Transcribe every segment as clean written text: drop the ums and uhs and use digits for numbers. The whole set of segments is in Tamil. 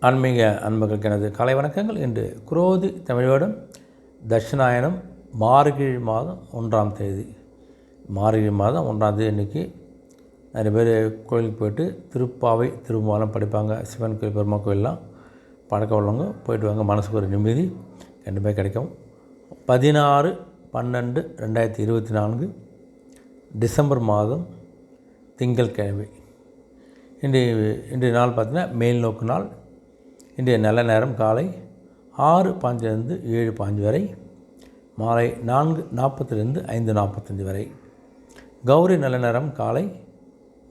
ஆன்மீக அன்பர்களுக்கு எனது காலை வணக்கங்கள். இன்று குரோதி தமிழ் வருடம் தட்சிணாயனம் மார்கழி மாதம் 1ஆம் தேதி. மார்கழி மாதம் 1ஆம் தேதி அன்றைக்கி நிறைய பேர் கோயிலுக்கு போய்ட்டு திருப்பாவை திருமாலம் படிப்பாங்க. சிவன் கோயில் பெருமா கோயிலெலாம் பழக்கம் உள்ளவங்க போய்ட்டு வாங்க. மனசுக்கு ஒரு நிம்மதி கண்டிப்பாக கிடைக்கும். 16/12/2024 டிசம்பர் மாதம் திங்கட்கிழமை. இன்றைய நாள் பார்த்திங்கன்னா மேல் நோக்கு நாள். இன்றைய நல்ல நேரம் காலை 6:05 7:05 வரை, மாலை 4:40 5:45 வரை. கௌரி நல்ல நேரம் காலை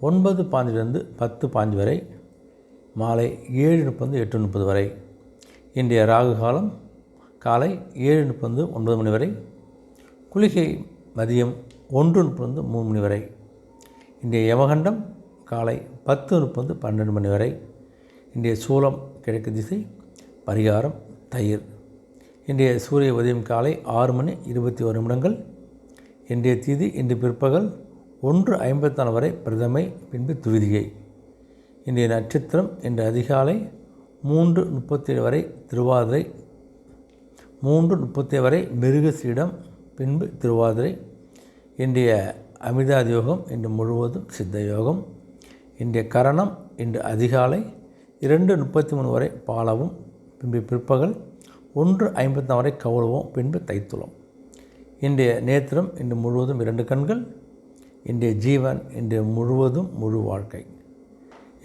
9:15 10:05 வரை, மாலை 7:30 8:30 வரை. இன்றைய ராகு காலம் காலை 7:30 9 மணி வரை, குளிகை மதியம் 1:30 3 மணி வரை. இன்றைய யமகண்டம் காலை 10:30 12 மணி வரை. இன்றைய சூலம் கிழக்கு திசை, பரிகாரம் தயிர். இன்றைய சூரிய உதயம் காலை 6:21 இன்றைய திதி இன்று பிற்பகல் 1:54 வரை பிரதமை, பின்பு துவிதிகை. இன்றைய நட்சத்திரம் இன்று அதிகாலை 3:37 வரை திருவாதிரை, 3:37 வரை மிருகசீடம், பின்பு திருவாதிரை. இன்றைய அமிர்தாதி யோகம் இன்று முழுவதும் சித்த யோகம். இன்றைய கரணம் இன்று அதிகாலை 2:33 வரை பாலவும், பின்பு பிற்பகல் 1:54 வரை கௌளவம், பின்பு தைத்துளம். இன்றைய நேத்திரம் இன்று முழுவதும் 2 கண்கள். இன்றைய ஜீவன் இன்று முழுவதும் முழு வாழ்க்கை.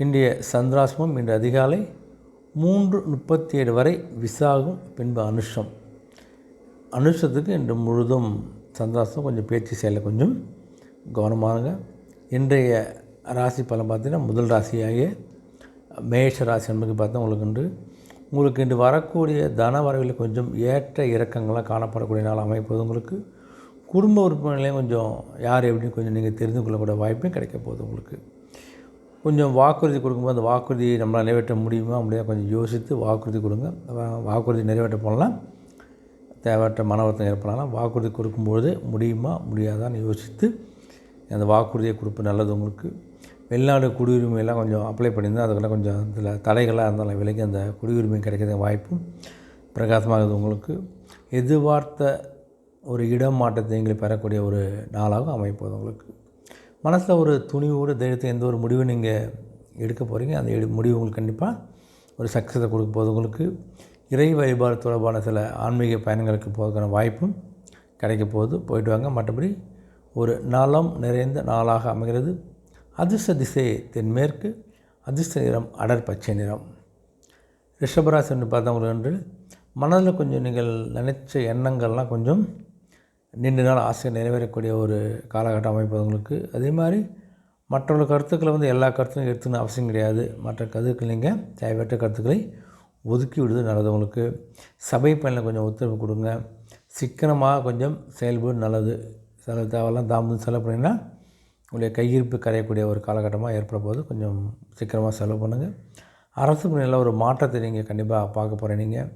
இன்றைய சந்திராசிரமம் இன்று அதிகாலை 3:37 வரை விசாகம், பின்பு அனுஷம். அனுஷத்துக்கு இன்று முழுதும் சந்திராசிரமம். கொஞ்சம் பேச்சு செயலில் கொஞ்சம் கவனமாகுங்க. இன்றைய ராசி பலன் பார்த்திங்கன்னா முதல் ராசியாகிய மேஷ ராசி என்பது பார்த்தா உங்களுக்கு இன்று வரக்கூடிய தன வரவில் கொஞ்சம் ஏற்ற இறக்கங்களாக காணப்படக்கூடிய நாள் அமைப்போது. உங்களுக்கு குடும்ப உறுப்பினர்களையும் கொஞ்சம் யார் எப்படின்னு கொஞ்சம் நீங்கள் தெரிந்து கொள்ளக்கூடிய வாய்ப்பும் கிடைக்க போகுது. உங்களுக்கு கொஞ்சம் வாக்குறுதி கொடுக்கும்போது அந்த வாக்குறுதியை நம்மளால் நிறைவேற்ற முடியுமா முடியாது கொஞ்சம் யோசித்து வாக்குறுதி கொடுங்க. வாக்குறுதி நிறைவேற்ற போகலாம், தேவையற்ற மன வருத்தம் ஏற்படலாம். வாக்குறுதி கொடுக்கும்பொழுது முடியுமா முடியாதான்னு யோசித்து அந்த வாக்குறுதியை கொடுப்பு நல்லது. உங்களுக்கு வெளிநாடு குடியுரிமையெல்லாம் கொஞ்சம் அப்ளை பண்ணியிருந்தால் அதுக்கெல்லாம் கொஞ்சம் இதில் தடைகளாக இருந்தாலும் விலைக்கு அந்த குடியுரிமை கிடைக்கிற வாய்ப்பும் பிரகாசமாகுது. உங்களுக்கு எதிர்பார்த்த ஒரு இடம் மாற்றத்தை எங்களை பெறக்கூடிய ஒரு நாளாகவும் அமைப்போது. உங்களுக்கு மனசில் ஒரு துணிவோடு தைரியத்தை எந்த ஒரு முடிவை நீங்கள் எடுக்க போகிறீங்க அந்த முடிவு உங்களுக்கு கண்டிப்பாக ஒரு சக்ஸஸை கொடுக்க போகுது. உங்களுக்கு இறை வழிபாடு தொடர்பான சில ஆன்மீக பயணங்களுக்கு போவதற்கான வாய்ப்பும் கிடைக்க போகுது. போயிட்டு வாங்க. மற்றபடி ஒரு நலம் நிறைந்த நாளாக அமைகிறது. அதிர்ஷ்ட திசை தென்மேற்கு, அதிர்ஷ்ட நிறம் அடர் பச்சை நிறம். ரிஷபராசி என்று பார்த்தவங்களுக்கு என்று மனதில் கொஞ்சம் நீங்கள் நினைச்ச எண்ணங்கள்லாம் கொஞ்சம் நீண்ட நாள் ஆசை நிறைவேறக்கூடிய ஒரு காலகட்டம் அமைப்பவங்களுக்கு. அதே மாதிரி மற்றொரு கருத்துக்களை எல்லா கருத்துக்கும் எடுத்துன்னு அவசியம் கிடையாது. மற்ற கருத்துக்கள் நீங்கள் தேவையற்ற கருத்துக்களை ஒதுக்கி விடுவது நல்லது. உங்களுக்கு சபை பயனில் கொஞ்சம் ஒத்துழைப்பு கொடுங்க. சிக்கனமாக கொஞ்சம் செயல்படு நல்லது. செலவு தேவையெல்லாம் தாமதம் செலவு பண்ணிங்கன்னா உங்களுடைய கையிருப்பு கரையக்கூடிய ஒரு காலகட்டமாக ஏற்பட போது கொஞ்சம் சீக்கிரமாக செலவு பண்ணுங்கள். அரசு பணியில் ஒரு மாற்றத்தை நீங்கள் கண்டிப்பாக பார்க்க போகிறீங்க. நீங்கள்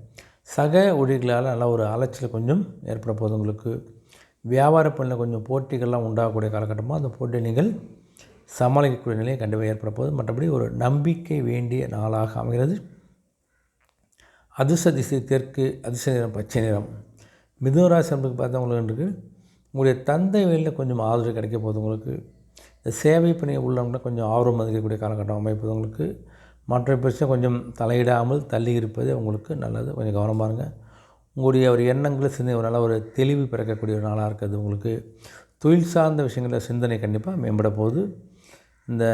சக ஊழியர்களால் நல்ல ஒரு அலைச்சல் கொஞ்சம் ஏற்பட போகுது. உங்களுக்கு வியாபார பணியில் கொஞ்சம் போட்டிகள்லாம் உண்டாகக்கூடிய காலகட்டமாக அந்த போட்டியை நீங்கள் சமாளிக்கக்கூடிய நிலையை கண்டிப்பாக ஏற்பட போகுது. மற்றபடி ஒரு நம்பிக்கை வேண்டிய நாளாக அமைகிறது. அதிர்ஷ்ட திசை தெற்கு, அதிர்ஷ்ட நிறம் பச்சை நிறம். மிதுனராசி என்பது பார்த்தவங்களுக்கு உங்களுடைய தந்தை வழியில் கொஞ்சம் ஆதரவு கிடைக்க போகுது. உங்களுக்கு இந்த சேவை பணி உள்ளவங்கள கொஞ்சம் ஆர்வம் அதிகக்கூடிய காலகட்டம் அமைப்பது. உங்களுக்கு மற்ற பிரச்சனை கொஞ்சம் தலையிடாமல் தள்ளி இருப்பது உங்களுக்கு நல்லது. கொஞ்சம் கவனமாக இருங்க. உங்களுடைய ஒரு எண்ணங்களை சிந்தனை ஒரு நல்ல ஒரு தெளிவு பிறக்கக்கூடிய ஒரு நாளாக இருக்குது. உங்களுக்கு தொழில் சார்ந்த விஷயங்களில் சிந்தனை கண்டிப்பாக மேம்பட போகுது. இந்த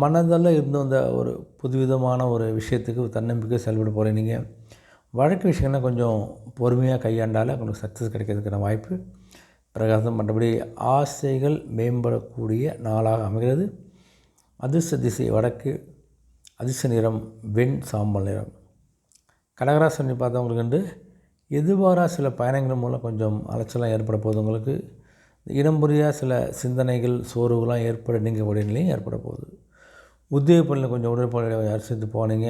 மனதில் இருந்து வந்த ஒரு புதுவிதமான ஒரு விஷயத்துக்கு தன்னம்பிக்கை செயல்பட போகிறேன். நீங்கள் வழக்கு விஷயங்கள்லாம் கொஞ்சம் பொறுமையாக கையாண்டாலே உங்களுக்கு சக்ஸஸ் கிடைக்கிறதுக்கான வாய்ப்பு பிரகாசம். மற்றபடி ஆசைகள் மேம்படக்கூடிய நாளாக அமைகிறது. அதிர்ஷ்ட திசை வடக்கு, அதிர்ஷ்ட நிறம் வெண் சாம்பல் நிறம். கடகராசி பார்த்தவங்களுக்கு வந்து எதிர்பாராத சில பயணங்கள் மூலம் கொஞ்சம் அலைச்சலாம் ஏற்பட போகுது. உங்களுக்கு இனம் புரியாத சில சிந்தனைகள் சோர்வுகள்லாம் ஏற்பட நீங்கக்கூடிய நிலையும் ஏற்பட போகுது. உதவி பணியில் கொஞ்சம் உடற்பட அரிசித்து போனீங்க.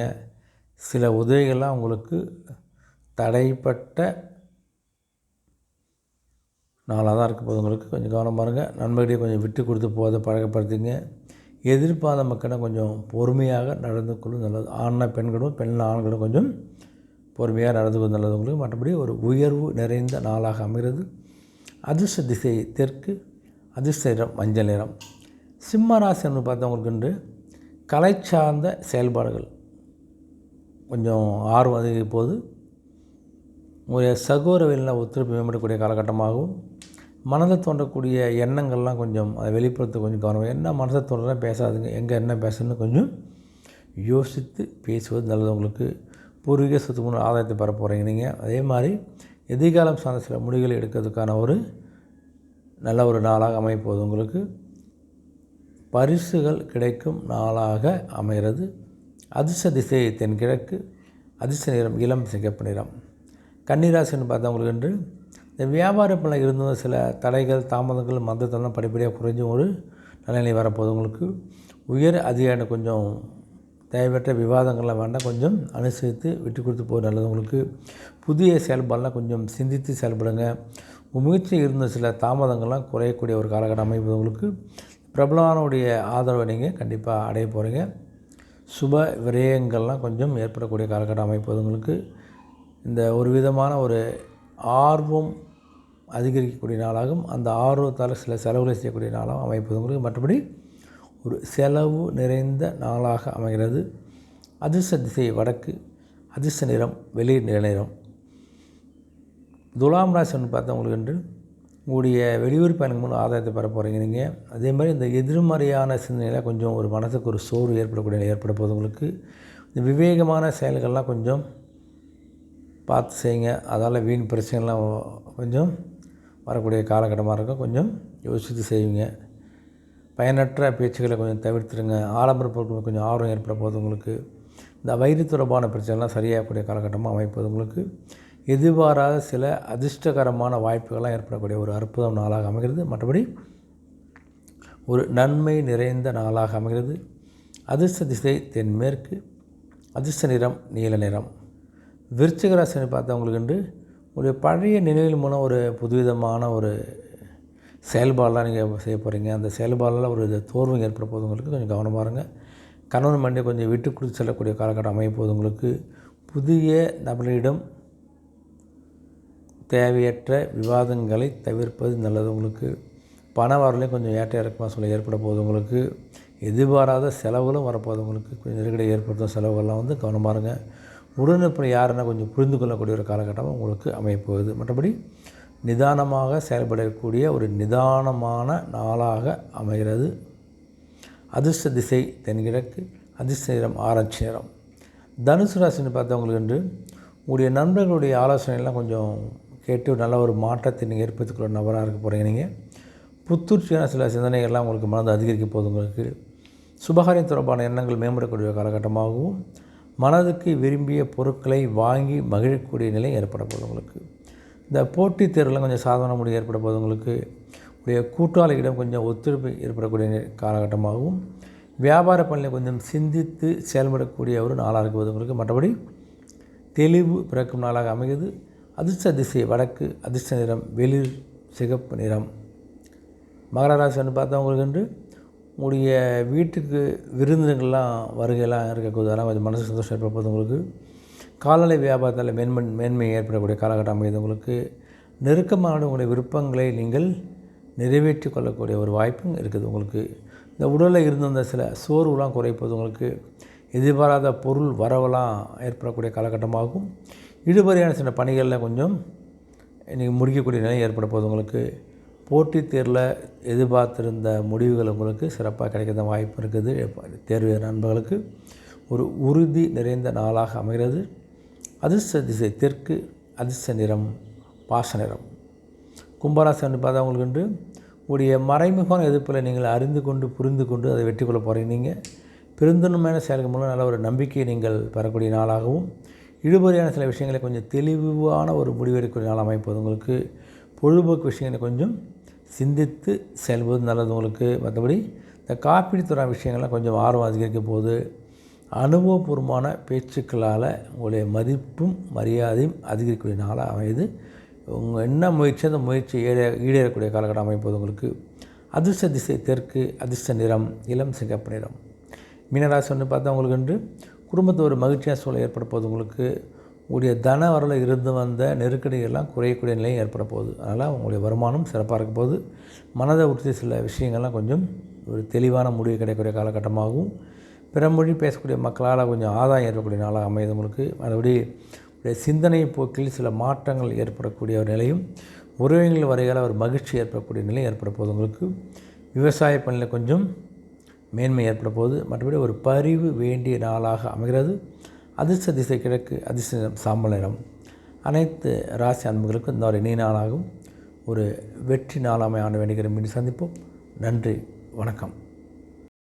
சில உதவிகள்லாம் உங்களுக்கு தடைப்பட்ட நாளாக தான் இருக்க போது. உங்களுக்கு கொஞ்சம் கவனமாக இருங்க. நண்பர்கிட்டே கொஞ்சம் விட்டு கொடுத்து போகிறத பழக்கப்படுத்திங்க. எதிர்பார்த்த மக்களும் கொஞ்சம் பொறுமையாக நடந்து கொள்வது நல்லது. ஆண்னா பெண்களும் ஆண்களும் கொஞ்சம் பொறுமையாக நடந்து கொள்வது நல்லது உங்களுக்கு. மற்றபடி ஒரு உயர்வு நிறைந்த நாளாக அமைகிறது. அதிர்ஷ்ட திசை தெற்கு, அதிர்ஷ்ட நிறம் மஞ்சள் நிறம். சிம்ம ராசி என்று பார்த்தவங்களுக்கு என்று கலை சார்ந்த செயல்பாடுகள் கொஞ்சம் ஆர்வம் அதிகரிக்கும் போது உங்களுடைய சகோதர வழியில் ஒத்துழைப்பு மேம்படக்கூடிய காலகட்டமாகவும், மனதில் தோன்றக்கூடிய எண்ணங்கள்லாம் கொஞ்சம் அதை வெளிப்படுத்த கொஞ்சம் கவனம். என்ன மனதை தோன்றலாம் பேசாதுங்க, எங்கே என்ன பேசணும்னு கொஞ்சம் யோசித்து பேசுவது நல்லது உங்களுக்கு. பூர்வீக சொத்து முன் ஆதாயத்தை பெற போகிறீங்க நீங்கள். அதே மாதிரி எதிர்காலம் சார்ந்த சில முடிவுகளை எடுக்கிறதுக்கான ஒரு நல்ல ஒரு நாளாக அமைப்போது உங்களுக்கு. பரிசுகள் கிடைக்கும் நாளாக அமைகிறது. அதிர்ஷ்ட திசை தென்கிழக்கு, அதிர்ஷ்ட நிறம் இளம் சிகப்பு நிறம். கன்னிராசின்னு பார்த்தவங்களுக்கு என்று இந்த வியாபார பணியில் இருந்த சில தடைகள் தாமதங்கள் மந்தத்தெல்லாம் படிப்படியாக குறைஞ்சி ஒரு நிலைநிலை வரப்போகுது உங்களுக்கு. உயர் அதிகாரி கொஞ்சம் தேவையற்ற விவாதங்கள்லாம் வேண்டாம், கொஞ்சம் அனுசரித்து விட்டு கொடுத்து போக நல்லது உங்களுக்கு. புதிய செயல்பாடெலாம் கொஞ்சம் சிந்தித்து செயல்படுங்க. முயற்சி இருந்த சில தாமதங்கள்லாம் குறையக்கூடிய ஒரு காலகட்டம் அமைப்பது உங்களுக்கு. பிரபலமானுடைய ஆதரவை நீங்கள் கண்டிப்பாக அடைய போகிறீங்க. சுப விரயங்கள்லாம் கொஞ்சம் ஏற்படக்கூடிய காலகட்டம் அமைப்பது உங்களுக்கு. இந்த ஒரு விதமான ஒரு ஆர்வம் அதிகரிக்கக்கூடிய நாளாகும். அந்த ஆர்வத்தால் சில செலவுகளை செய்யக்கூடிய நாளாகவும் அமைப்பது உங்களுக்கு. மற்றபடி ஒரு செலவு நிறைந்த நாளாக அமைகிறது. அதிர்ஷ்ட திசை வடக்கு, அதிர்ஷ்ட நிறம் வெளிர் நிறம். துலாம் ராசி ஒன்று பார்த்தவங்களுக்கு என்று உங்களுடைய வெளியூர் பயணம் மூலம் ஆதாயத்தை பெற போகிறீங்க நீங்கள். அதே மாதிரி இந்த எதிர்மறையான சிந்தனையில் கொஞ்சம் ஒரு மனதுக்கு ஒரு சோர்வு ஏற்படக்கூடிய நிலை ஏற்பட போது உங்களுக்கு. இந்த விவேகமான செயல்கள்லாம் கொஞ்சம் பார்த்து செய்யுங்க. அதால் வீண் பிரச்சனைலாம் கொஞ்சம் வரக்கூடிய காலகட்டமாக இருக்கும். கொஞ்சம் யோசித்து செய்வீங்க. பயனற்ற பேச்சுக்களை கொஞ்சம் தவிர்த்துடுங்க. ஆடம்பர பொருட்கள் கொஞ்சம் ஆர்வம் ஏற்பட போது உங்களுக்கு. இந்த வயிறு தொடர்பான பிரச்சனைலாம் சரியாகக்கூடிய காலகட்டமாக அமைப்பது உங்களுக்கு. எதிர்பாராத சில அதிர்ஷ்டகரமான வாய்ப்புகள்லாம் ஏற்படக்கூடிய ஒரு அற்புதம் நாளாக அமைகிறது. மற்றபடி ஒரு நன்மை நிறைந்த நாளாக அமைகிறது. அதிர்ஷ்ட திசை தென்மேற்கு, அதிர்ஷ்ட நிறம் நீல நிறம். விருச்சிக ராசியை பார்த்தவங்களுக்கு என்று ஒரு பழைய நினைவில் மூலம் ஒரு புதுவிதமான ஒரு செயல்பாடெலாம் நீங்கள் செய்ய போகிறீங்க. அந்த செயல்பாடில் ஒரு தோர்வு ஏற்பட போது உங்களுக்கு கொஞ்சம் கவனமாக இருங்க. கணவன் மண்டி கொஞ்சம் விட்டு கொடுத்து செல்லக்கூடிய காலகட்டம் அமைப்போது உங்களுக்கு. புதிய நபர்களிடம் தேவையற்ற விவாதங்களை தவிர்ப்பது நல்லது உங்களுக்கு. பண வரலையும் கொஞ்சம் ஏற்ற இறக்கமாக சொல்ல ஏற்பட போகுது உங்களுக்கு. எதிர்பாராத செலவுகளும் வரப்போகுது உங்களுக்கு. கொஞ்சம் நெருக்கடி ஏற்படுத்தும் செலவுகள்லாம் வந்து கவனமாக இருங்க. உடனுக்குடன் யாருன்னா கொஞ்சம் புரிந்து கொள்ளக்கூடிய ஒரு காலகட்டமாக உங்களுக்கு அமையப்போகுது. மற்றபடி நிதானமாக செயல்படக்கூடிய ஒரு நிதானமான நாளாக அமைகிறது. அதிர்ஷ்ட திசை தென்கிழக்கு, அதிர்ஷ்ட நிறம் ஆரஞ்சு நிறம். தனுசு ராசின்னு பார்த்தவங்களுக்கு என்று உங்களுடைய நண்பர்களுடைய ஆலோசனைலாம் கொஞ்சம் கேட்டு நல்ல ஒரு மாற்றத்தை நீங்கள் ஏற்படுத்திக்கொள்ள நபராக இருக்க போகிறீங்க நீங்கள். புத்துணர்ச்சியான சில சிந்தனைகள்லாம் உங்களுக்கு மனது அதிகரிக்க போகுது உங்களுக்கு. சுபகாரியம் தொடர்பான எண்ணங்கள் மேம்படக்கூடிய காலகட்டமாகவும், மனதுக்கு விரும்பிய பொருட்களை வாங்கி மகிழக்கூடிய நிலை ஏற்பட போகுது உங்களுக்கு. இந்த போட்டித் தேர்வுலாம் கொஞ்சம் சாதன முடிவு ஏற்பட போகுது உங்களுக்கு. உடைய கூட்டாளிகளிடம் கொஞ்சம் ஒத்துழைப்பு ஏற்படக்கூடிய காலகட்டமாகவும், வியாபார பணியில் கொஞ்சம் சிந்தித்து செயல்படக்கூடிய ஒரு நாளாக இருக்குவது உங்களுக்கு. மற்றபடி தெளிவு பிறக்கும் நாளாக அமைகிறது. அதிர்ஷ்ட திசை வடக்கு, அதிர்ஷ்ட நிறம் வெளிர் சிகப்பு நிறம். மகர ராசி வந்து பார்த்தவங்களுக்கு என்று உங்களுடைய வீட்டுக்கு விருந்தினர்கள்லாம் வருகையெல்லாம் இருக்கக்கூடாது. அதெல்லாம் கொஞ்சம் மனசு சந்தோஷம் ஏற்படுவது உங்களுக்கு. கால்நடை வியாபாரத்தில் மேன்மை ஏற்படக்கூடிய காலகட்டம் அமைகிறது உங்களுக்கு. நெருக்கமான உங்களுடைய விருப்பங்களை நீங்கள் நிறைவேற்றி கொள்ளக்கூடிய ஒரு வாய்ப்பும் இருக்குது உங்களுக்கு. இந்த உடலில் இருந்த சில சோர்வுலாம் குறைப்பது உங்களுக்கு. எதிர்பாராத பொருள் வரவெல்லாம் ஏற்படக்கூடிய காலகட்டமாகும். இழுபறியான சில பணிகளில் கொஞ்சம் நீங்கள் முடிக்கக்கூடிய நிலை ஏற்பட போகுது உங்களுக்கு. போட்டித் தேர்வில் எதிர்பார்த்திருந்த முடிவுகள் உங்களுக்கு சிறப்பாக கிடைக்கிற வாய்ப்பு இருக்குது. தேர்வு நண்பர்களுக்கு ஒரு உறுதி நிறைந்த நாளாக அமைகிறது. அதிர்ஷ்ட திசை தெற்கு, அதிர்ஷ்ட நிறம் பாச நிறம். கும்பராசி என்று பார்த்தவங்களுக்கு என்று உடைய மறைமுகமான எதிர்ப்பில் நீங்கள் அறிந்து கொண்டு புரிந்து கொண்டு அதை வெற்றி கொள்ள போகிறீங்க. நீங்கள் பெருந்தன்மையான செயல்கள் மூலம் நல்ல ஒரு நம்பிக்கையை நீங்கள் பெறக்கூடிய நாளாகவும், இழுபறியான சில விஷயங்களை கொஞ்சம் தெளிவான ஒரு முடிவெடுக்கக்கூடிய நாள் அமைப்பது உங்களுக்கு. பொழுதுபோக்கு விஷயங்களை கொஞ்சம் சிந்தித்து செயல்பது நல்லது உங்களுக்கு. மற்றபடி இந்த காப்பீடு துறை விஷயங்கள்லாம் கொஞ்சம் ஆர்வம் அதிகரிக்க போகுது. அனுபவபூர்வமான பேச்சுக்களால் உங்களுடைய மதிப்பும் மரியாதையும் அதிகரிக்கக்கூடிய நாளாக அமையுது. உங்கள் என்ன முயற்சி அந்த முயற்சி ஈடேறக்கூடிய காலகட்டம் அமைப்பது உங்களுக்கு. அதிர்ஷ்ட திசை தெற்கு, அதிர்ஷ்ட நிறம் இளம் சிகப்பு நிறம். மீனராசி வந்து பார்த்தா உங்களுக்கு என்று குடும்பத்தில் ஒரு மகிழ்ச்சியான சூழல் ஏற்பட போகுது. உங்களுக்கு உங்களுடைய தன வரவில் இருந்து வந்த நெருக்கடிகள்லாம் குறையக்கூடிய நிலையும் ஏற்பட போகுது. அதனால் உங்களுடைய வருமானம் சிறப்பாக இருக்க போகுது. மனதை உறுதி சில விஷயங்கள்லாம் கொஞ்சம் ஒரு தெளிவான முடிவு கிடைக்கக்கூடிய காலகட்டமாகவும், பிற மொழி பேசக்கூடிய மக்களால் கொஞ்சம் ஆதாயம் ஏற்படக்கூடிய நாளாக அமையுது உங்களுக்கு. மறுபடி சிந்தனை போக்கில் சில மாற்றங்கள் ஏற்படக்கூடிய ஒரு நிலையும், உறவினர்கள் வரையால் ஒரு மகிழ்ச்சி ஏற்படக்கூடிய நிலை ஏற்பட போகுது உங்களுக்கு. விவசாய பணியில் கொஞ்சம் மேன்மை ஏற்பட போகுது. மற்றபடி ஒரு பரிவு வேண்டிய நாளாக அமைகிறது. அதிர்ஷ்ட திசை கிழக்கு, அதிர்ஷ்ட நிறம் சாம்பல் நிறம். அனைத்து ராசி அன்புகளுக்கும் இந்த ஒரு இணைய நாளாகவும் ஒரு வெற்றி நாளாமை ஆண்டு வேண்டுகிற மீண்டும் சந்திப்போம். நன்றி, வணக்கம்.